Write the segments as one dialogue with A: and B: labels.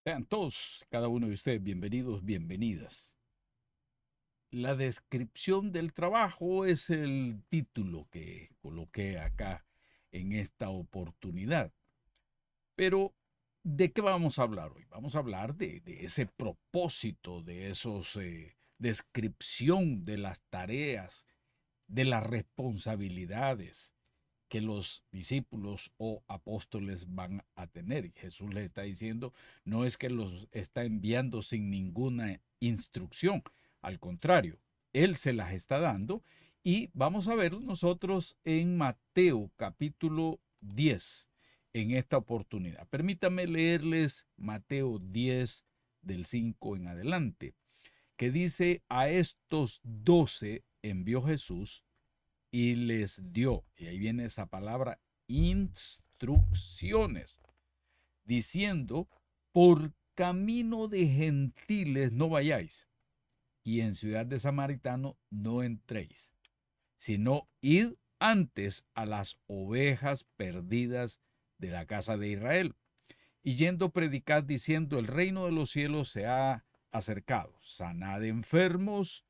A: Sean todos, cada uno de ustedes, bienvenidos, bienvenidas. La descripción del trabajo es el título que coloqué acá en esta oportunidad. Pero, ¿de qué vamos a hablar hoy? Vamos a hablar de ese propósito, de esos descripción de las tareas, de las responsabilidades que los discípulos o apóstoles van a tener. Y Jesús les está diciendo, no es que los está enviando sin ninguna instrucción, al contrario, Él se las está dando y vamos a ver nosotros en Mateo capítulo 10 en esta oportunidad. Permítame leerles Mateo 10 del 5 en adelante, que dice, a estos 12 envió Jesús y les dio, y ahí viene esa palabra, instrucciones, diciendo, por camino de gentiles no vayáis, y en ciudad de samaritano no entréis, sino id antes a las ovejas perdidas de la casa de Israel. Y yendo predicad diciendo, el reino de los cielos se ha acercado, sanad enfermos,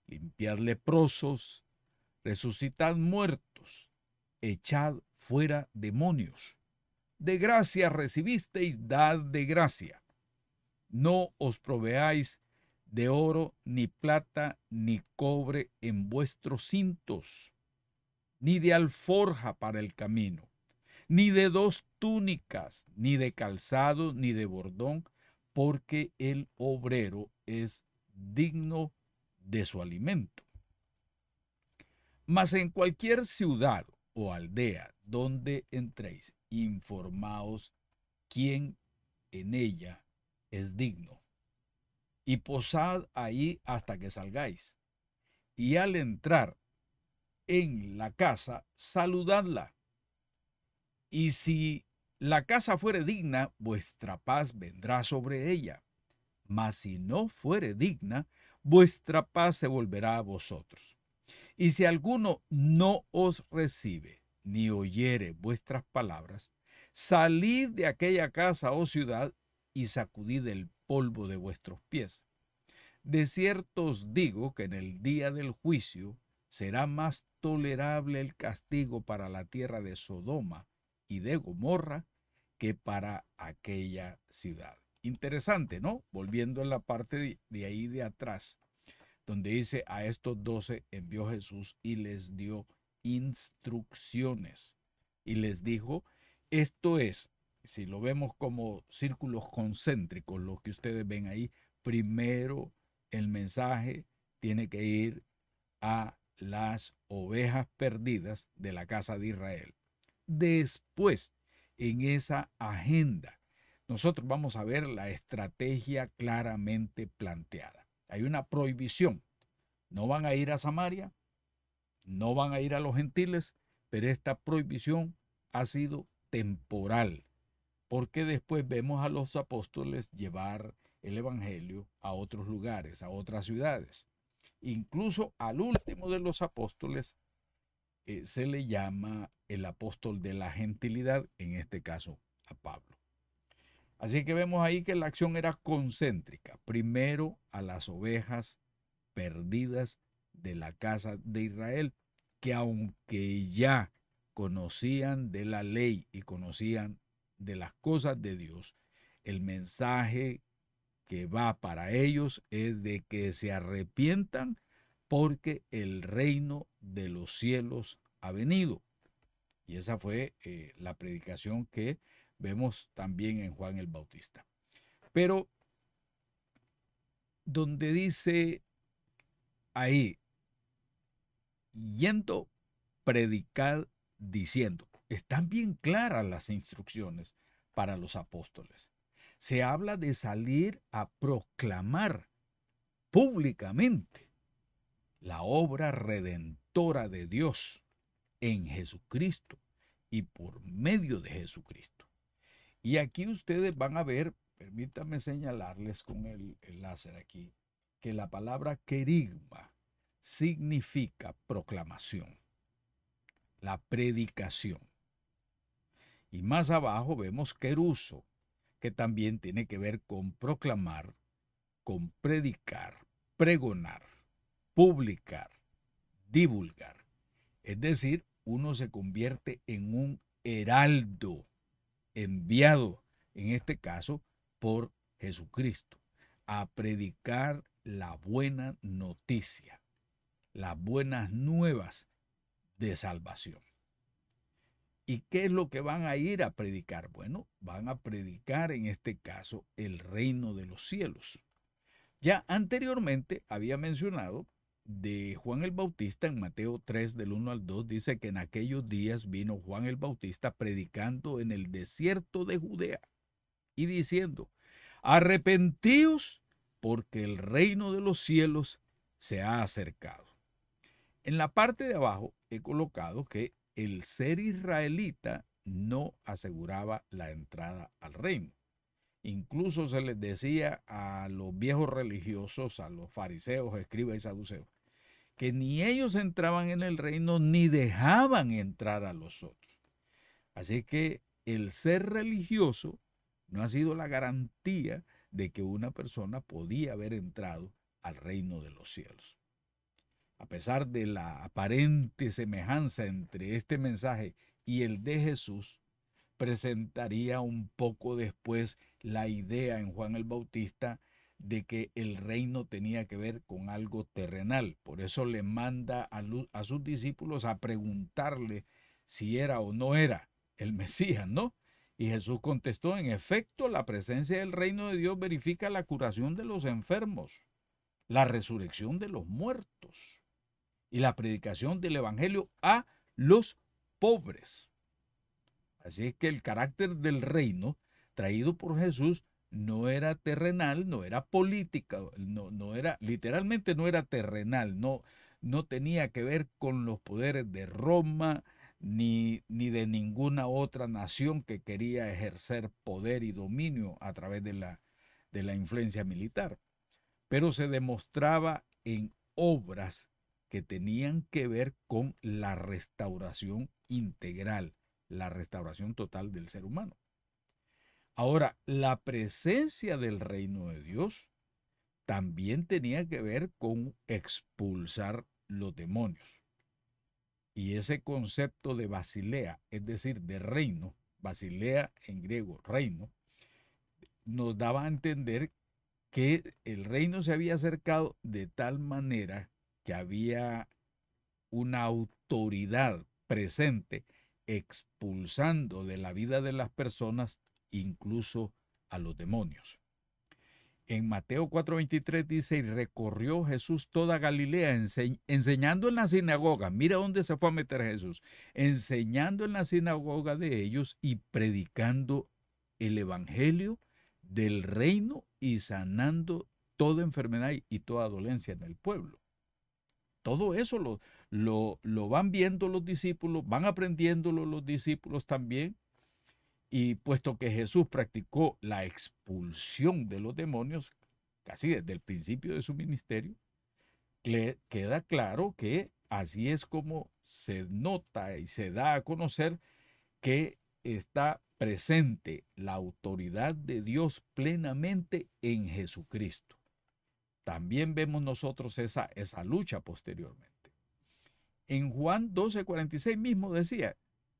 A: limpiad leprosos, resucitad muertos, echad fuera demonios. De gracia recibisteis, dad de gracia. No os proveáis de oro, ni plata, ni cobre en vuestros cintos, ni de alforja para el camino, ni de dos túnicas, ni de calzado, ni de bordón, porque el obrero es digno de su alimento. Mas en cualquier ciudad o aldea donde entréis, informaos quién en ella es digno, y posad ahí hasta que salgáis. Y al entrar en la casa, saludadla. Y si la casa fuere digna, vuestra paz vendrá sobre ella. Mas si no fuere digna, vuestra paz se volverá a vosotros. Y si alguno no os recibe, ni oyere vuestras palabras, salid de aquella casa o ciudad y sacudid el polvo de vuestros pies. De cierto os digo que en el día del juicio será más tolerable el castigo para la tierra de Sodoma y de Gomorra que para aquella ciudad. Interesante, ¿no? Volviendo a la parte de ahí de atrás, donde dice, a estos 12 envió Jesús y les dio instrucciones. Y les dijo, esto es, si lo vemos como círculos concéntricos, lo que ustedes ven ahí, primero el mensaje tiene que ir a las ovejas perdidas de la casa de Israel. Después, en esa agenda, nosotros vamos a ver la estrategia claramente planteada. Hay una prohibición. No van a ir a Samaria, no van a ir a los gentiles, pero esta prohibición ha sido temporal, porque después vemos a los apóstoles llevar el evangelio a otros lugares, a otras ciudades. Incluso al último de los apóstoles se le llama el apóstol de la gentilidad, en este caso a Pablo. Así que vemos ahí que la acción era concéntrica. Primero a las ovejas perdidas de la casa de Israel, que aunque ya conocían de la ley y conocían de las cosas de Dios, el mensaje que va para ellos es de que se arrepientan porque el reino de los cielos ha venido. Y esa fue la predicación que vemos también en Juan el Bautista. Pero donde dice ahí, yendo, predicar diciendo, están bien claras las instrucciones para los apóstoles. Se habla de salir a proclamar públicamente la obra redentora de Dios en Jesucristo y por medio de Jesucristo. Y aquí ustedes van a ver, permítanme señalarles con el láser aquí, que la palabra querigma significa proclamación, la predicación. Y más abajo vemos queruso, que también tiene que ver con proclamar, con predicar, pregonar, publicar, divulgar. Es decir, uno se convierte en un heraldo enviado, en este caso, por Jesucristo, a predicar la buena noticia, las buenas nuevas de salvación. ¿Y qué es lo que van a ir a predicar? Bueno, van a predicar en este caso el reino de los cielos. Ya anteriormente había mencionado de Juan el Bautista en Mateo 3 del 1 al 2, dice que en aquellos días vino Juan el Bautista predicando en el desierto de Judea y diciendo, arrepentíos porque el reino de los cielos se ha acercado. En la parte de abajo he colocado que el ser israelita no aseguraba la entrada al reino. Incluso se les decía a los viejos religiosos, a los fariseos, escribas y saduceos, que ni ellos entraban en el reino ni dejaban entrar a los otros. Así que el ser religioso no ha sido la garantía de que una persona podía haber entrado al reino de los cielos. A pesar de la aparente semejanza entre este mensaje y el de Jesús, presentaría un poco después la idea en Juan el Bautista de que el reino tenía que ver con algo terrenal. Por eso le manda a sus discípulos a preguntarle si era o no era el Mesías, ¿no? Y Jesús contestó, en efecto, la presencia del reino de Dios verifica la curación de los enfermos, la resurrección de los muertos y la predicación del evangelio a los pobres. Así es que el carácter del reino traído por Jesús no era terrenal, no era política, no era, literalmente no era terrenal, no tenía que ver con los poderes de Roma ni de ninguna otra nación que quería ejercer poder y dominio a través de la influencia militar. Pero se demostraba en obras que tenían que ver con la restauración integral, la restauración total del ser humano. Ahora, la presencia del reino de Dios también tenía que ver con expulsar los demonios. Y ese concepto de basilea, es decir, de reino, basilea en griego, reino, nos daba a entender que el reino se había acercado de tal manera que había una autoridad presente expulsando de la vida de las personas incluso a los demonios. En Mateo 4:23 dice, y recorrió Jesús toda Galilea enseñando en la sinagoga. Mira dónde se fue a meter Jesús. Enseñando en la sinagoga de ellos y predicando el evangelio del reino y sanando toda enfermedad y toda dolencia en el pueblo. Todo eso lo van viendo los discípulos, van aprendiéndolo los discípulos también. Y puesto que Jesús practicó la expulsión de los demonios casi desde el principio de su ministerio, queda claro que así es como se nota y se da a conocer que está presente la autoridad de Dios plenamente en Jesucristo. También vemos nosotros esa lucha posteriormente. En Juan 12:46 mismo decía,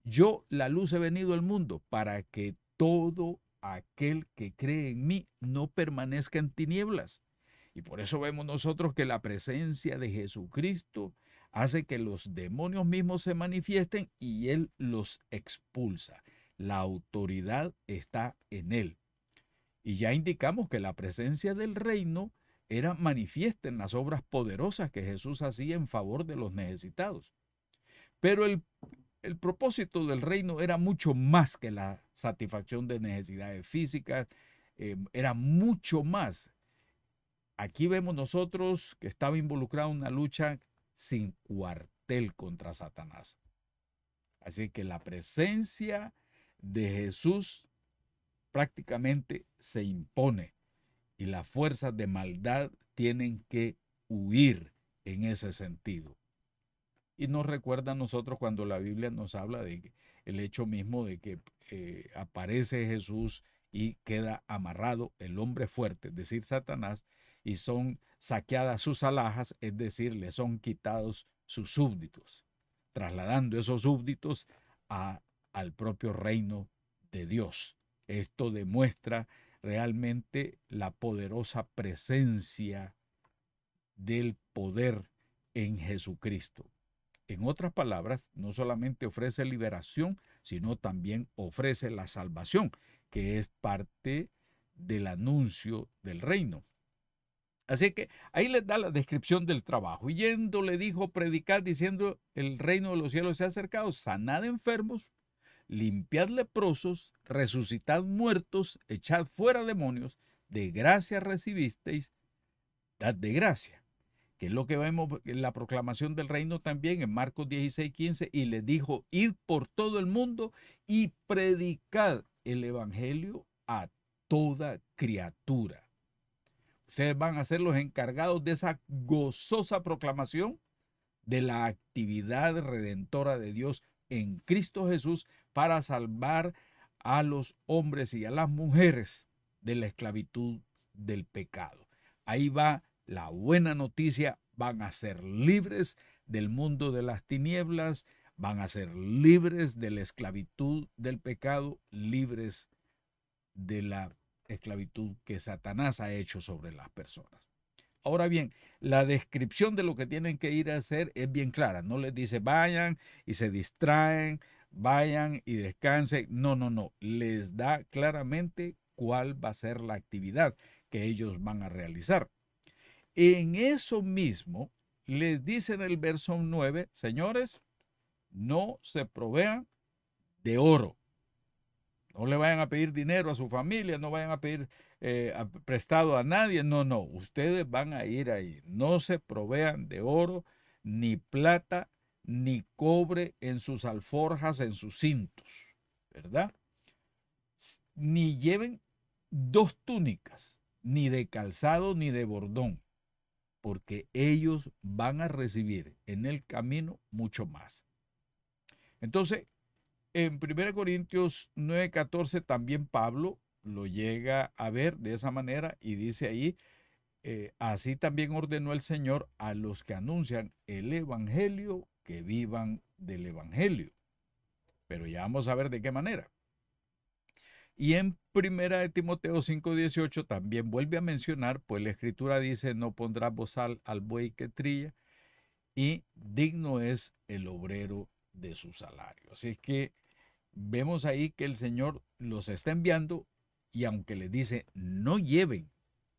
A: yo la luz he venido al mundo para que todo aquel que cree en mí no permanezca en tinieblas. Y por eso vemos nosotros que la presencia de Jesucristo hace que los demonios mismos se manifiesten y Él los expulsa. La autoridad está en Él. Y ya indicamos que la presencia del reino era manifiesta en las obras poderosas que Jesús hacía en favor de los necesitados. Pero el propósito del reino era mucho más que la satisfacción de necesidades físicas, era mucho más. Aquí vemos nosotros que estaba involucrado en una lucha sin cuartel contra Satanás. Así que la presencia de Jesús prácticamente se impone y las fuerzas de maldad tienen que huir en ese sentido. Y nos recuerda a nosotros cuando la Biblia nos habla de el hecho mismo de que aparece Jesús y queda amarrado el hombre fuerte, es decir, Satanás, y son saqueadas sus alhajas, es decir, le son quitados sus súbditos, trasladando esos súbditos al propio reino de Dios. Esto demuestra realmente la poderosa presencia del poder en Jesucristo. En otras palabras, no solamente ofrece liberación, sino también ofrece la salvación, que es parte del anuncio del reino. Así que ahí les da la descripción del trabajo. Yendo le dijo, predicad diciendo, el reino de los cielos se ha acercado, sanad enfermos, limpiad leprosos, resucitad muertos, echad fuera demonios, de gracia recibisteis, dad de gracia. Que es lo que vemos en la proclamación del reino también en Marcos 16:15, y les dijo, id por todo el mundo y predicad el evangelio a toda criatura. Ustedes van a ser los encargados de esa gozosa proclamación de la actividad redentora de Dios en Cristo Jesús para salvar a los hombres y a las mujeres de la esclavitud del pecado. Ahí va la buena noticia, van a ser libres del mundo de las tinieblas, van a ser libres de la esclavitud del pecado, libres de la esclavitud que Satanás ha hecho sobre las personas. Ahora bien, la descripción de lo que tienen que ir a hacer es bien clara. No les dice vayan y se distraen, vayan y descansen. No, no, no. Les da claramente cuál va a ser la actividad que ellos van a realizar. En eso mismo les dice en el verso 9, señores, no se provean de oro. No le vayan a pedir dinero a su familia, no vayan a pedir prestado a nadie. No, no, ustedes van a ir ahí. No se provean de oro, ni plata, ni cobre en sus alforjas, en sus cintos, ¿verdad? Ni lleven 2 túnicas, ni de calzado, ni de bordón, porque ellos van a recibir en el camino mucho más. Entonces, en 1 Corintios 9:14 también Pablo lo llega a ver de esa manera y dice ahí, así también ordenó el Señor a los que anuncian el Evangelio que vivan del Evangelio. Pero ya vamos a ver de qué manera. Y en 1 Timoteo 5:18 también vuelve a mencionar, pues la Escritura dice, no pondrás bozal al buey que trilla, y digno es el obrero de su salario. Así es que vemos ahí que el Señor los está enviando y aunque les dice no lleven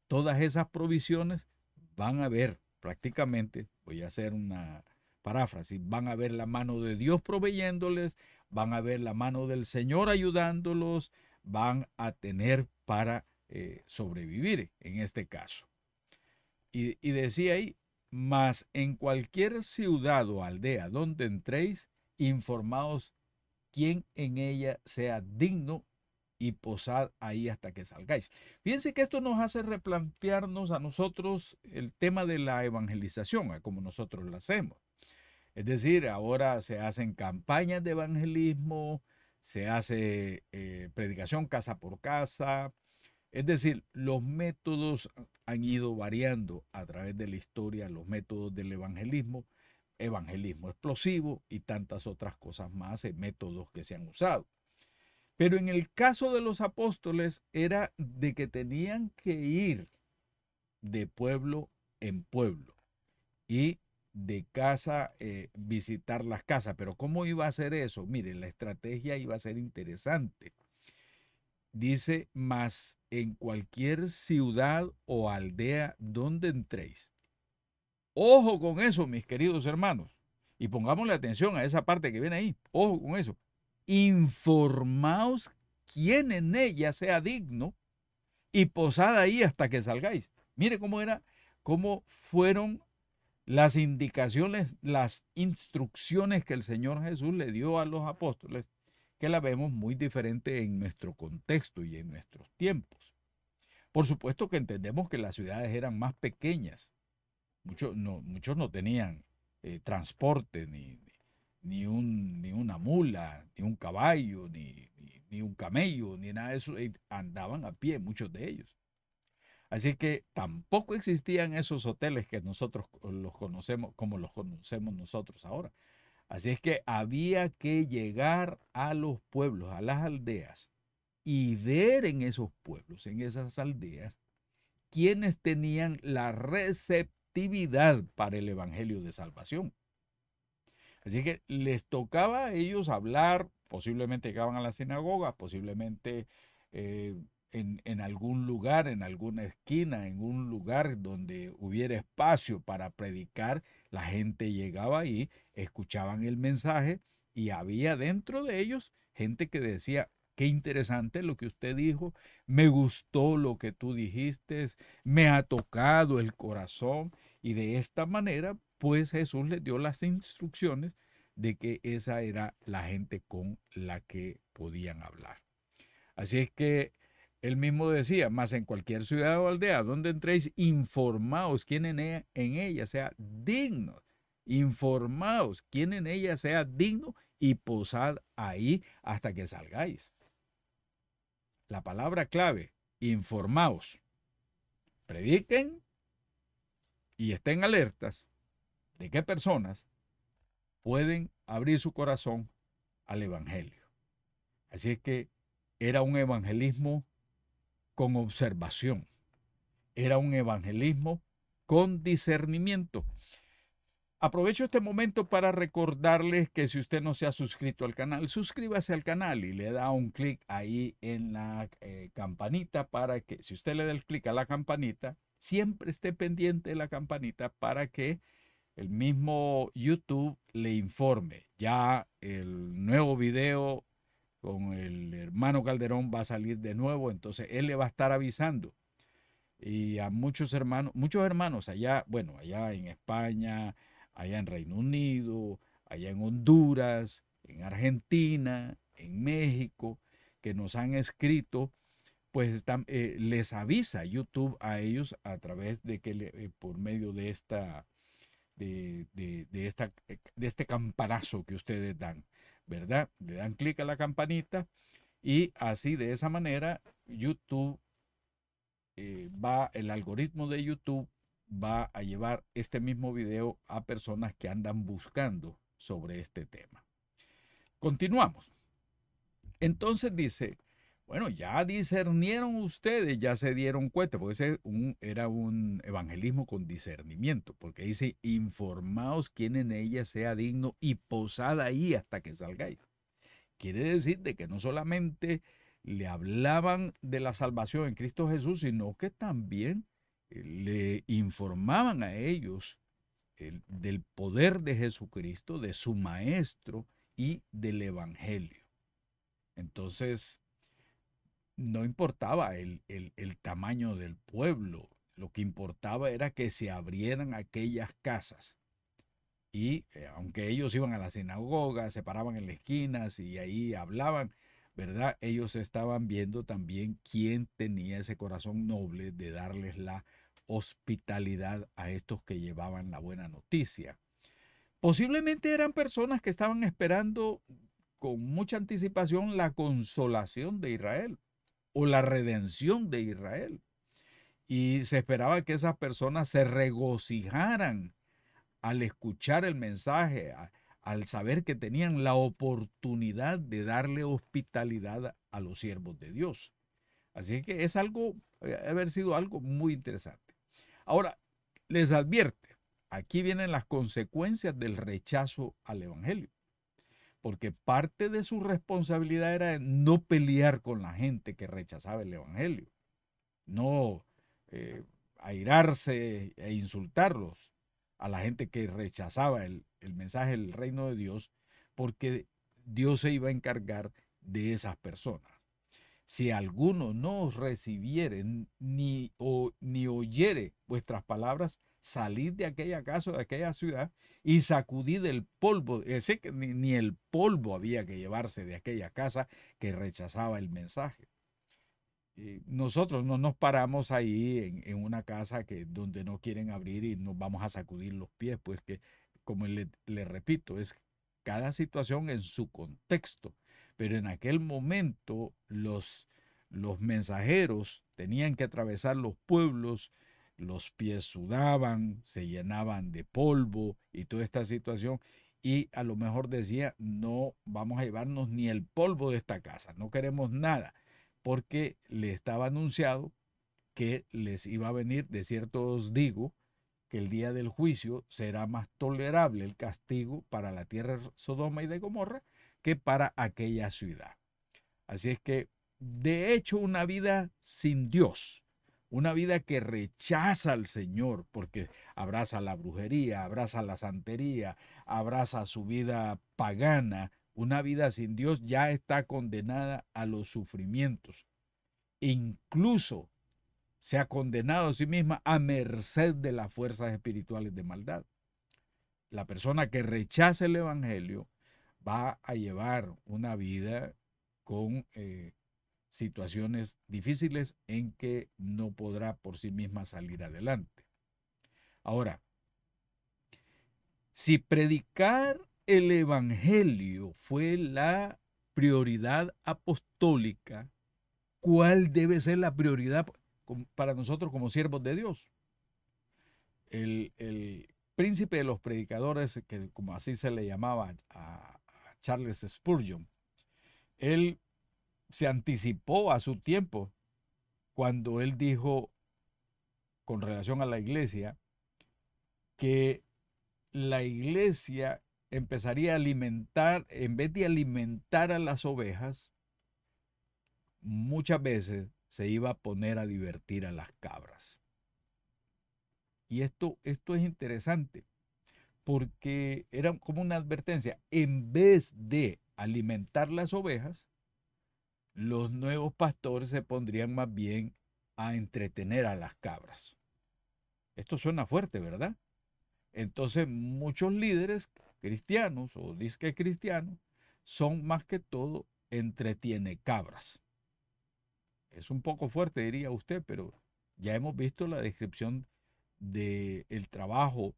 A: todas esas provisiones, van a ver prácticamente, voy a hacer una paráfrasis, van a ver la mano de Dios proveyéndoles, van a ver la mano del Señor ayudándolos, van a tener para sobrevivir en este caso. Y decía ahí, mas en cualquier ciudad o aldea donde entréis, informaos quién en ella sea digno y posad ahí hasta que salgáis. Fíjense que esto nos hace replantearnos a nosotros el tema de la evangelización, a como nosotros la hacemos. Es decir, ahora se hacen campañas de evangelismo, se hace predicación casa por casa. Es decir, los métodos han ido variando a través de la historia, los métodos del evangelismo, evangelismo explosivo y tantas otras cosas más, métodos que se han usado. Pero en el caso de los apóstoles era de que tenían que ir de pueblo en pueblo y de casa visitar las casas. Pero ¿cómo iba a ser eso? Mire, la estrategia iba a ser interesante. Dice, mas en cualquier ciudad o aldea donde entréis. Ojo con eso, mis queridos hermanos. Y pongámosle atención a esa parte que viene ahí. Ojo con eso. Informaos quién en ella sea digno y posad ahí hasta que salgáis. Mire cómo fueron las indicaciones, las instrucciones que el Señor Jesús le dio a los apóstoles, que la vemos muy diferente en nuestro contexto y en nuestros tiempos. Por supuesto que entendemos que las ciudades eran más pequeñas. Muchos no tenían transporte ni una mula, ni un caballo, ni un camello, ni nada de eso. Andaban a pie, muchos de ellos. Así que tampoco existían esos hoteles que nosotros los conocemos como los conocemos nosotros ahora. Así es que había que llegar a los pueblos, a las aldeas, y ver en esos pueblos, en esas aldeas, quienes tenían la receptividad para el Evangelio de Salvación. Así que les tocaba a ellos hablar, posiblemente llegaban a la sinagoga, posiblemente eh, en algún lugar, en alguna esquina, en un lugar donde hubiera espacio para predicar, la gente llegaba ahí, escuchaban el mensaje y había dentro de ellos gente que decía, qué interesante lo que usted dijo, me gustó lo que tú dijiste, me ha tocado el corazón y de esta manera pues Jesús les dio las instrucciones de que esa era la gente con la que podían hablar. Así es que él mismo decía, más en cualquier ciudad o aldea donde entréis, informaos quién en ella sea digno. Informaos quién en ella sea digno y posad ahí hasta que salgáis. La palabra clave, informaos. Prediquen y estén alertas de qué personas pueden abrir su corazón al Evangelio. Así es que era un evangelismo con observación, era un evangelismo con discernimiento. Aprovecho este momento para recordarles que si usted no se ha suscrito al canal, suscríbase al canal y le da un clic ahí en la campanita para que, si usted le da el clic a la campanita, siempre esté pendiente de la campanita para que el mismo YouTube le informe. Ya el nuevo video con el hermano Calderón va a salir de nuevo, entonces él le va a estar avisando. Y a muchos hermanos allá, bueno, allá en España, allá en Reino Unido, allá en Honduras, en Argentina, en México, que nos han escrito, pues les avisa YouTube a ellos a través de que por medio de de este campanazo que ustedes dan, ¿verdad? Le dan clic a la campanita y así de esa manera YouTube el algoritmo de YouTube va a llevar este mismo video a personas que andan buscando sobre este tema. Continuamos. Entonces dice, bueno, ya discernieron ustedes, ya se dieron cuenta, porque era un evangelismo con discernimiento, porque dice, informaos quién en ella sea digno y posad ahí hasta que salgáis. Quiere decir de que no solamente le hablaban de la salvación en Cristo Jesús, sino que también le informaban a ellos del poder de Jesucristo, de su Maestro y del Evangelio. Entonces, no importaba el tamaño del pueblo, lo que importaba era que se abrieran aquellas casas. Y aunque ellos iban a la sinagoga, se paraban en las esquinas y ahí hablaban, ¿verdad? Ellos estaban viendo también quién tenía ese corazón noble de darles la hospitalidad a estos que llevaban la buena noticia. Posiblemente eran personas que estaban esperando con mucha anticipación la consolación de Israel o la redención de Israel. Y se esperaba que esas personas se regocijaran al escuchar el mensaje, al saber que tenían la oportunidad de darle hospitalidad a los siervos de Dios. Así que es algo, haber sido algo muy interesante. Ahora, les advierte, aquí vienen las consecuencias del rechazo al Evangelio, porque parte de su responsabilidad era no pelear con la gente que rechazaba el Evangelio, no airarse e insultarlos a la gente que rechazaba el mensaje del reino de Dios, porque Dios se iba a encargar de esas personas. Si alguno no os recibiere ni oyere vuestras palabras, salid de aquella casa, de aquella ciudad, y sacudid el polvo. Sé que ni el polvo había que llevarse de aquella casa que rechazaba el mensaje. Nosotros no nos paramos ahí en una casa donde no quieren abrir y nos vamos a sacudir los pies, pues que, como le repito, es cada situación en su contexto. Pero en aquel momento los mensajeros tenían que atravesar los pueblos, los pies sudaban, se llenaban de polvo y toda esta situación. Y a lo mejor decía, no vamos a llevarnos ni el polvo de esta casa, no queremos nada, porque le estaba anunciado que les iba a venir, de cierto os digo, que el día del juicio será más tolerable el castigo para la tierra de Sodoma y de Gomorra que para aquella ciudad. Así es que, de hecho, una vida sin Dios, una vida que rechaza al Señor, porque abraza la brujería, abraza la santería, abraza su vida pagana, una vida sin Dios ya está condenada a los sufrimientos. Incluso se ha condenado a sí misma a merced de las fuerzas espirituales de maldad. La persona que rechaza el Evangelio va a llevar una vida con situaciones difíciles en que no podrá por sí misma salir adelante. Ahora, si predicar el Evangelio fue la prioridad apostólica, ¿cuál debe ser la prioridad para nosotros como siervos de Dios? El príncipe de los predicadores, que como así se le llamaba a Charles Spurgeon, él se anticipó a su tiempo cuando él dijo con relación a la iglesia que la iglesia empezaría a alimentar, en vez de alimentar a las ovejas, muchas veces se iba a poner a divertir a las cabras. Y esto es interesante porque era como una advertencia. En vez de alimentar las ovejas, los nuevos pastores se pondrían más bien a entretener a las cabras. Esto suena fuerte, ¿verdad? Entonces muchos líderes cristianos o disque cristianos son más que todo entretiene cabras. Es un poco fuerte, diría usted, pero ya hemos visto la descripción del trabajo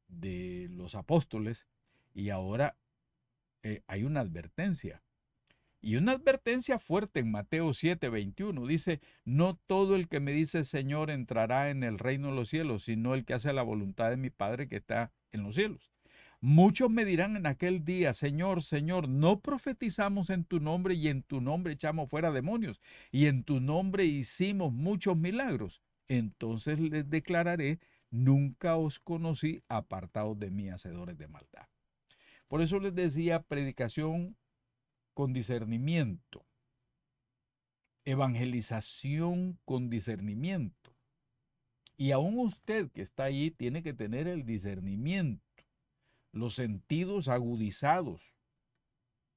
A: de los apóstoles y ahora hay una advertencia. Y una advertencia fuerte en Mateo 7:21. Dice, no todo el que me dice Señor entrará en el reino de los cielos, sino el que hace la voluntad de mi Padre que está en los cielos. Muchos me dirán en aquel día, Señor, Señor, no profetizamos en tu nombre y en tu nombre echamos fuera demonios y en tu nombre hicimos muchos milagros. Entonces les declararé, nunca os conocí, apartados de mí, hacedores de maldad. Por eso les decía, predicación con discernimiento, evangelización con discernimiento. Y aún usted que está ahí tiene que tener el discernimiento, los sentidos agudizados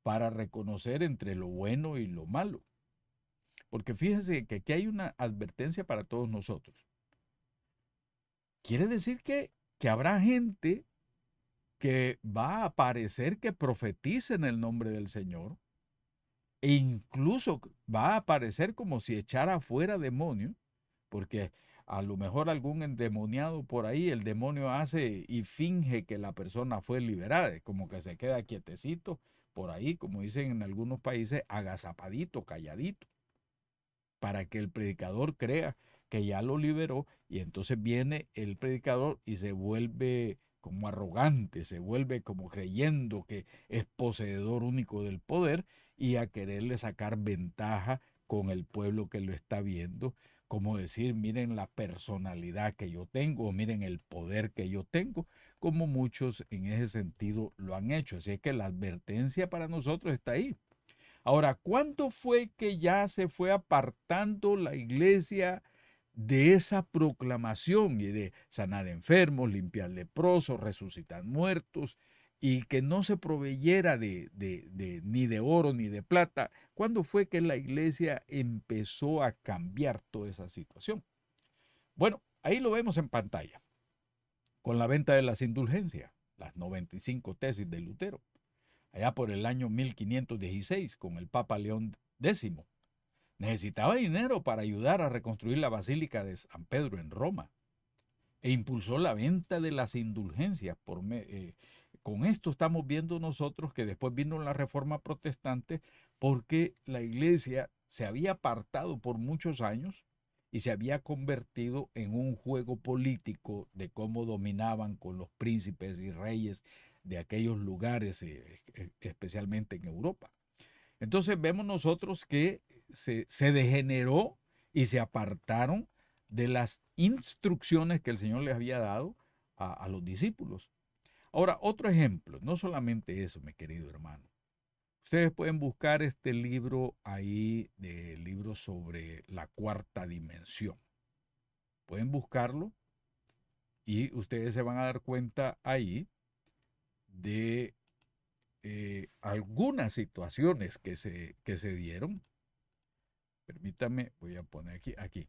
A: para reconocer entre lo bueno y lo malo. Porque fíjense que aquí hay una advertencia para todos nosotros. Quiere decir que habrá gente que va a parecer que profetiza en el nombre del Señor, e incluso va a parecer como si echara fuera demonios, porque a lo mejor algún endemoniado por ahí, el demonio hace y finge que la persona fue liberada, como que se queda quietecito por ahí, como dicen en algunos países, agazapadito, calladito, para que el predicador crea que ya lo liberó y entonces viene el predicador y se vuelve como arrogante, se vuelve como creyendo que es poseedor único del poder y a quererle sacar ventaja con el pueblo que lo está viendo, como decir, miren la personalidad que yo tengo, miren el poder que yo tengo, como muchos en ese sentido lo han hecho. Así es que la advertencia para nosotros está ahí. Ahora, ¿cuánto fue que ya se fue apartando la iglesia de esa proclamación y de sanar enfermos, limpiar leprosos, resucitar muertos y que no se proveyera ni de oro ni de plata? ¿Cuándo fue que la iglesia empezó a cambiar toda esa situación? Bueno, ahí lo vemos en pantalla, con la venta de las indulgencias, las 95 tesis de Lutero, allá por el año 1516, con el Papa León X. Necesitaba dinero para ayudar a reconstruir la Basílica de San Pedro en Roma e impulsó la venta de las indulgencias con esto estamos viendo nosotros que después vino la Reforma Protestante porque la iglesia se había apartado por muchos años y se había convertido en un juego político de cómo dominaban con los príncipes y reyes de aquellos lugares, especialmente en Europa. Entonces vemos nosotros que se degeneró y se apartaron de las instrucciones que el Señor les había dado a los discípulos. Ahora, otro ejemplo, no solamente eso, mi querido hermano. Ustedes pueden buscar este libro ahí, de libros sobre la cuarta dimensión. Pueden buscarlo y ustedes se van a dar cuenta ahí de algunas situaciones que se dieron. Permítame, voy a poner aquí,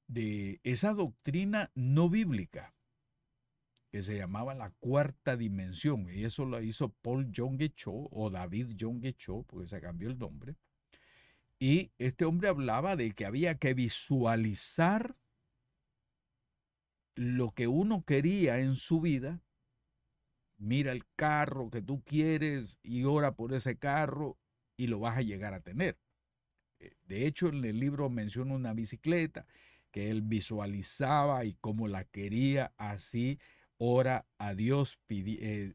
A: de esa doctrina no bíblica que se llamaba la cuarta dimensión, y eso lo hizo Paul Yonggi Cho o David Yonggi Cho, porque se cambió el nombre. Y este hombre hablaba de que había que visualizar lo que uno quería en su vida. Mira el carro que tú quieres y ora por ese carro y lo vas a llegar a tener. De hecho, en el libro menciona una bicicleta que él visualizaba y como la quería, así ora a Dios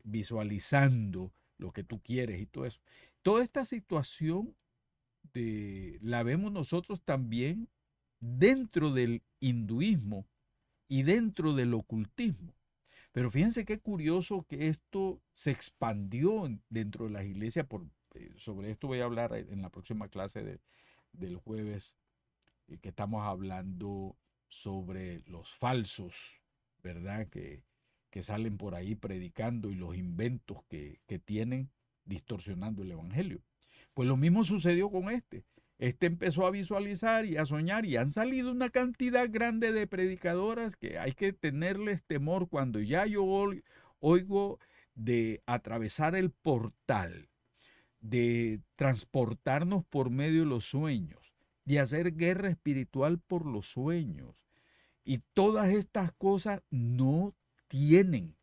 A: visualizando lo que tú quieres y todo eso. Toda esta situación la vemos nosotros también dentro del hinduismo y dentro del ocultismo. Pero fíjense qué curioso que esto se expandió dentro de las iglesias. Sobre esto voy a hablar en la próxima clase del jueves, que estamos hablando sobre los falsos, ¿verdad? Que salen por ahí predicando y los inventos que tienen distorsionando el Evangelio. Pues lo mismo sucedió con este. Este empezó a visualizar y a soñar y han salido una cantidad grande de predicadoras que hay que tenerles temor cuando ya yo oigo de atravesar el portal, de transportarnos por medio de los sueños, de hacer guerra espiritual por los sueños. Y todas estas cosas no tienen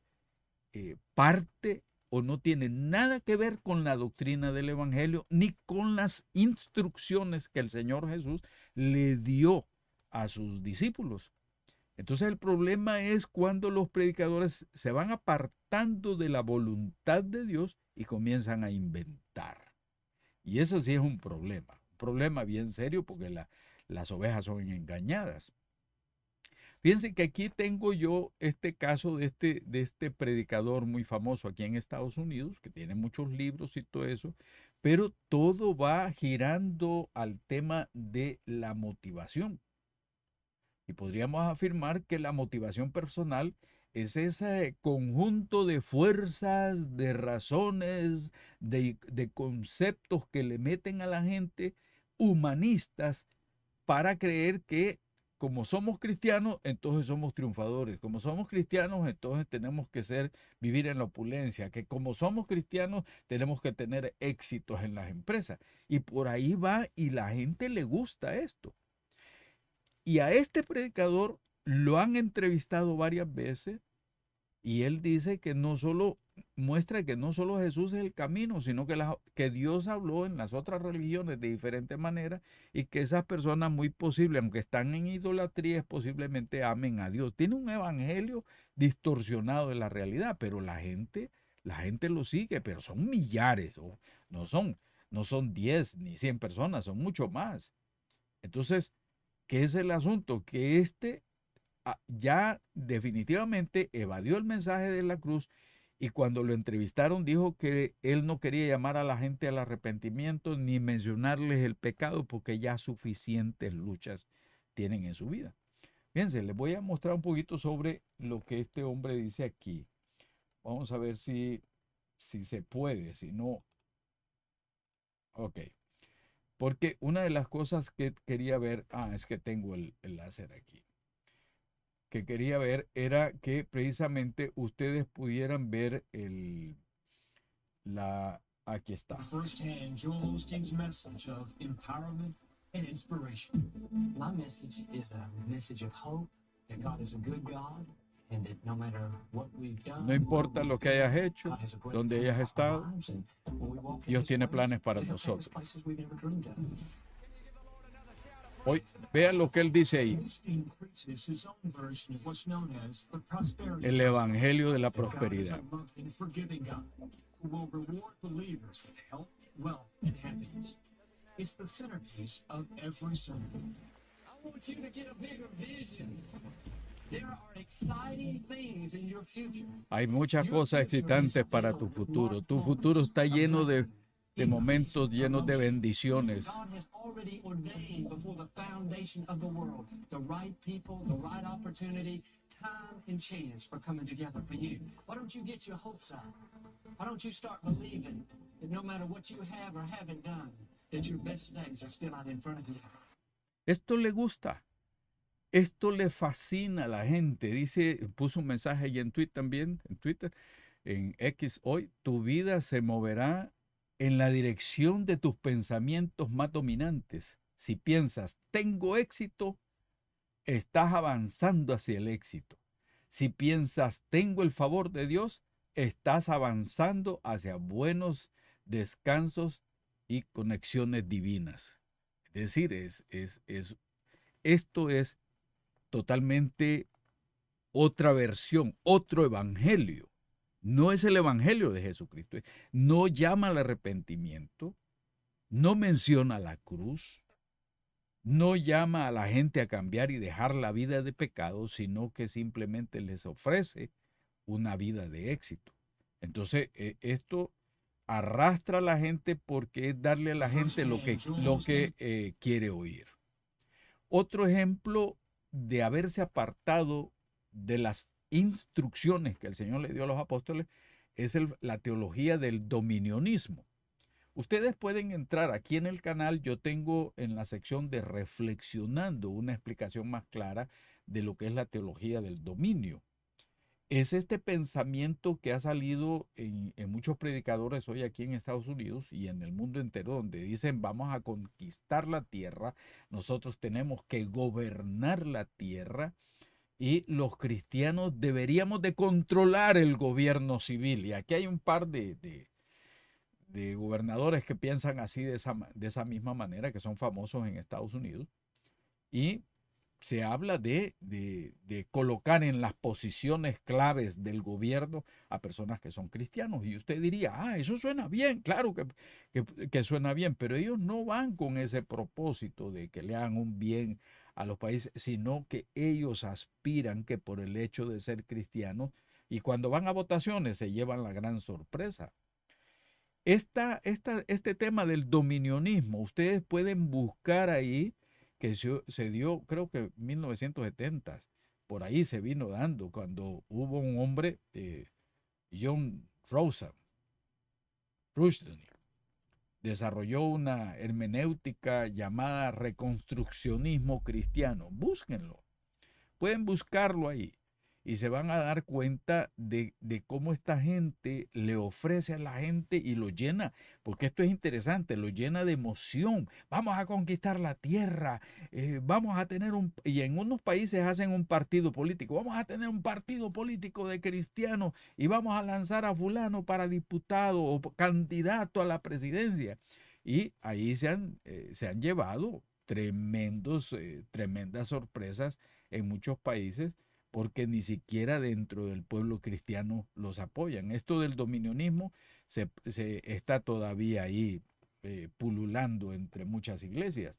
A: parte o no tienen nada que ver con la doctrina del Evangelio ni con las instrucciones que el Señor Jesús le dio a sus discípulos. Entonces el problema es cuando los predicadores se van apartando de la voluntad de Dios y comienzan a inventar. Y eso sí es un problema bien serio porque las ovejas son engañadas. Fíjense que aquí tengo yo este caso de este predicador muy famoso aquí en Estados Unidos, que tiene muchos libros y todo eso, pero todo va girando al tema de la motivación. Y podríamos afirmar que la motivación personal es ese conjunto de fuerzas, de razones, de conceptos que le meten a la gente humanistas para creer que como somos cristianos, entonces somos triunfadores. Como somos cristianos, entonces tenemos que vivir en la opulencia. Que como somos cristianos, tenemos que tener éxitos en las empresas. Y por ahí va y la gente le gusta esto. Y a este predicador lo han entrevistado varias veces y él dice que no solo muestra que no solo Jesús es el camino, sino que Dios habló en las otras religiones de diferentes maneras y que esas personas muy posible, aunque están en idolatría, posiblemente amen a Dios. Tiene un evangelio distorsionado de la realidad, pero la gente lo sigue, pero son millares, no son, no son 10 ni 100 personas, son mucho más. Entonces, ¿qué es el asunto? Que ya definitivamente evadió el mensaje de la cruz y cuando lo entrevistaron dijo que él no quería llamar a la gente al arrepentimiento ni mencionarles el pecado porque ya suficientes luchas tienen en su vida. Fíjense, les voy a mostrar un poquito sobre lo que este hombre dice aquí. Vamos a ver si se puede, si no. Ok. Porque una de las cosas que quería ver, es que tengo el láser aquí, que quería ver era que precisamente ustedes pudieran ver aquí está.
B: Firsthand, Joel Osteen's message of empowerment and inspiration. My message is a message of hope, that God is a good God, and that no matter what we've done,
A: No importa lo que hayas hecho,
B: God has a great
A: donde
B: plan
A: hayas
B: for our
A: estado,
B: lives, and when we walk in
A: Dios
B: His
A: tiene
B: ways,
A: planes para
B: He'll take us
A: nosotros.
B: places we've never dreamed of.
A: Hoy, vea lo que él dice ahí,
B: Augustine preaches his own version of what's known as the prosperity
A: el
B: gospel.
A: evangelio de la
B: That God is
A: prosperidad.
B: a loving, forgiving God who will reward believers with health, wealth, and happiness. It's the centerpiece of every sermon.
C: I want you to get a bigger vision. There are exciting things in your future.
A: Hay muchas cosas excitantes para tu futuro. Tu futuro está lleno de momentos llenos de bendiciones.
C: God has already ordained before the foundation of the world the right people, the right opportunity, time and chance for coming together for you. Why don't you get your hopes up? Why don't you start believing that no matter what you have or haven't done, that your best days are still out in front of you?
A: Esto le gusta. Esto le fascina a la gente. Dice, puso un mensaje ahí en Twitter también, en Twitter, en X hoy, tu vida se moverá en la dirección de tus pensamientos más dominantes. Si piensas, tengo éxito, estás avanzando hacia el éxito. Si piensas, tengo el favor de Dios, estás avanzando hacia buenos descansos y conexiones divinas. Es decir, esto es totalmente otra versión, otro evangelio. No es el evangelio de Jesucristo. No llama al arrepentimiento, no menciona la cruz, no llama a la gente a cambiar y dejar la vida de pecado, sino que simplemente les ofrece una vida de éxito. Entonces, esto arrastra a la gente porque es darle a la gente lo que quiere oír. Otro ejemplo de haberse apartado de las instrucciones que el Señor le dio a los apóstoles es la teología del dominionismo. Ustedes pueden entrar aquí en el canal, yo tengo en la sección de reflexionando una explicación más clara de lo que es la teología del dominio. Es este pensamiento que ha salido en muchos predicadores hoy aquí en Estados Unidos y en el mundo entero, donde dicen vamos a conquistar la tierra, nosotros tenemos que gobernar la tierra y los cristianos deberíamos de controlar el gobierno civil. Y aquí hay un par de gobernadores que piensan así de esa misma manera, que son famosos en Estados Unidos. Y se habla de colocar en las posiciones claves del gobierno a personas que son cristianos. Y usted diría, eso suena bien, claro que suena bien, pero ellos no van con ese propósito de que le hagan un bien a los países, sino que ellos aspiran que por el hecho de ser cristianos, y cuando van a votaciones se llevan la gran sorpresa. Este tema del dominionismo, ustedes pueden buscar ahí, que se dio, creo que en 1970, por ahí se vino dando, cuando hubo un hombre, John Rushdoony, desarrolló una hermenéutica llamada reconstruccionismo cristiano. Búsquenlo, pueden buscarlo ahí y se van a dar cuenta de cómo esta gente le ofrece a la gente y lo llena, porque esto es interesante, lo llena de emoción. Vamos a conquistar la tierra, vamos a tener y en unos países hacen un partido político, vamos a tener un partido político de cristianos y vamos a lanzar a fulano para diputado o candidato a la presidencia. Y ahí se han llevado tremendas sorpresas en muchos países, porque ni siquiera dentro del pueblo cristiano los apoyan. Esto del dominionismo se está todavía ahí pululando entre muchas iglesias.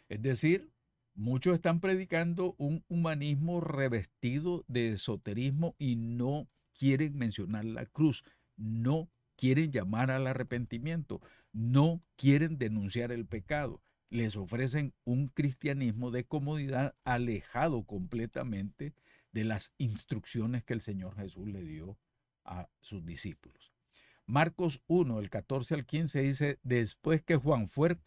A: Es decir, muchos están predicando un humanismo revestido de esoterismo y no quieren mencionar la cruz, no quieren llamar al arrepentimiento, no quieren denunciar el pecado. Les ofrecen un cristianismo de comodidad alejado completamente de las instrucciones que el Señor Jesús le dio a sus discípulos. Marcos 1, el 14 al 15 dice, después que Juan fue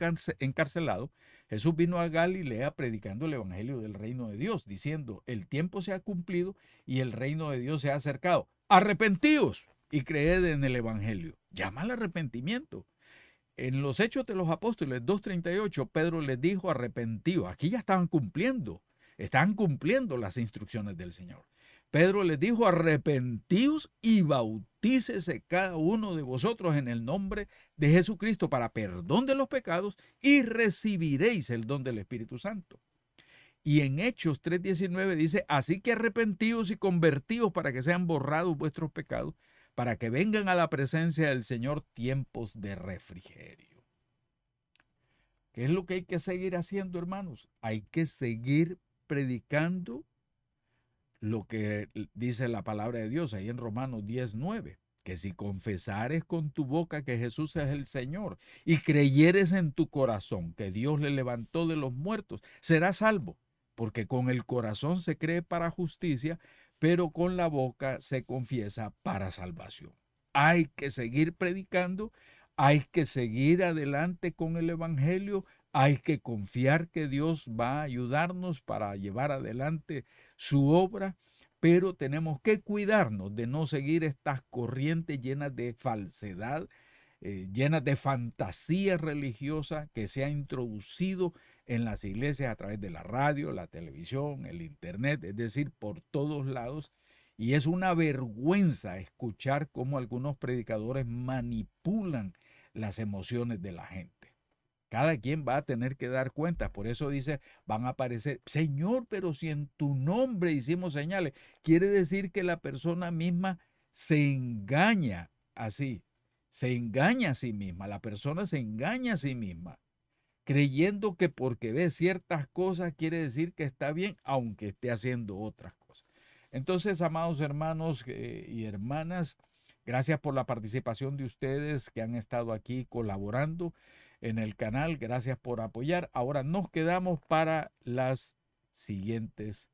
A: encarcelado, Jesús vino a Galilea predicando el evangelio del reino de Dios, diciendo, el tiempo se ha cumplido y el reino de Dios se ha acercado. Arrepentíos y creed en el evangelio. Llama al arrepentimiento. En los Hechos de los Apóstoles 2:38, Pedro les dijo arrepentidos. Aquí ya estaban cumpliendo las instrucciones del Señor. Pedro les dijo, arrepentíos y bautícese cada uno de vosotros en el nombre de Jesucristo para perdón de los pecados y recibiréis el don del Espíritu Santo. Y en Hechos 3:19 dice, así que arrepentíos y convertíos para que sean borrados vuestros pecados, para que vengan a la presencia del Señor tiempos de refrigerio. ¿Qué es lo que hay que seguir haciendo, hermanos? Hay que seguir predicando lo que dice la palabra de Dios ahí en Romanos 10:9, que si confesares con tu boca que Jesús es el Señor y creyeres en tu corazón que Dios le levantó de los muertos, serás salvo, porque con el corazón se cree para justicia, pero con la boca se confiesa para salvación. Hay que seguir predicando, hay que seguir adelante con el Evangelio, hay que confiar que Dios va a ayudarnos para llevar adelante su obra, pero tenemos que cuidarnos de no seguir estas corrientes llenas de falsedad, llenas de fantasía religiosa que se ha introducido en las iglesias a través de la radio, la televisión, el internet, es decir, por todos lados. Y es una vergüenza escuchar cómo algunos predicadores manipulan las emociones de la gente. Cada quien va a tener que dar cuenta. Por eso dice, van a aparecer, Señor, pero si en tu nombre hicimos señales. Quiere decir que la persona misma se engaña así. Se engaña a sí misma. La persona se engaña a sí misma, creyendo que porque ve ciertas cosas quiere decir que está bien, aunque esté haciendo otras cosas. Entonces, amados hermanos y hermanas, gracias por la participación de ustedes que han estado aquí colaborando en el canal. Gracias por apoyar. Ahora nos quedamos para las siguientes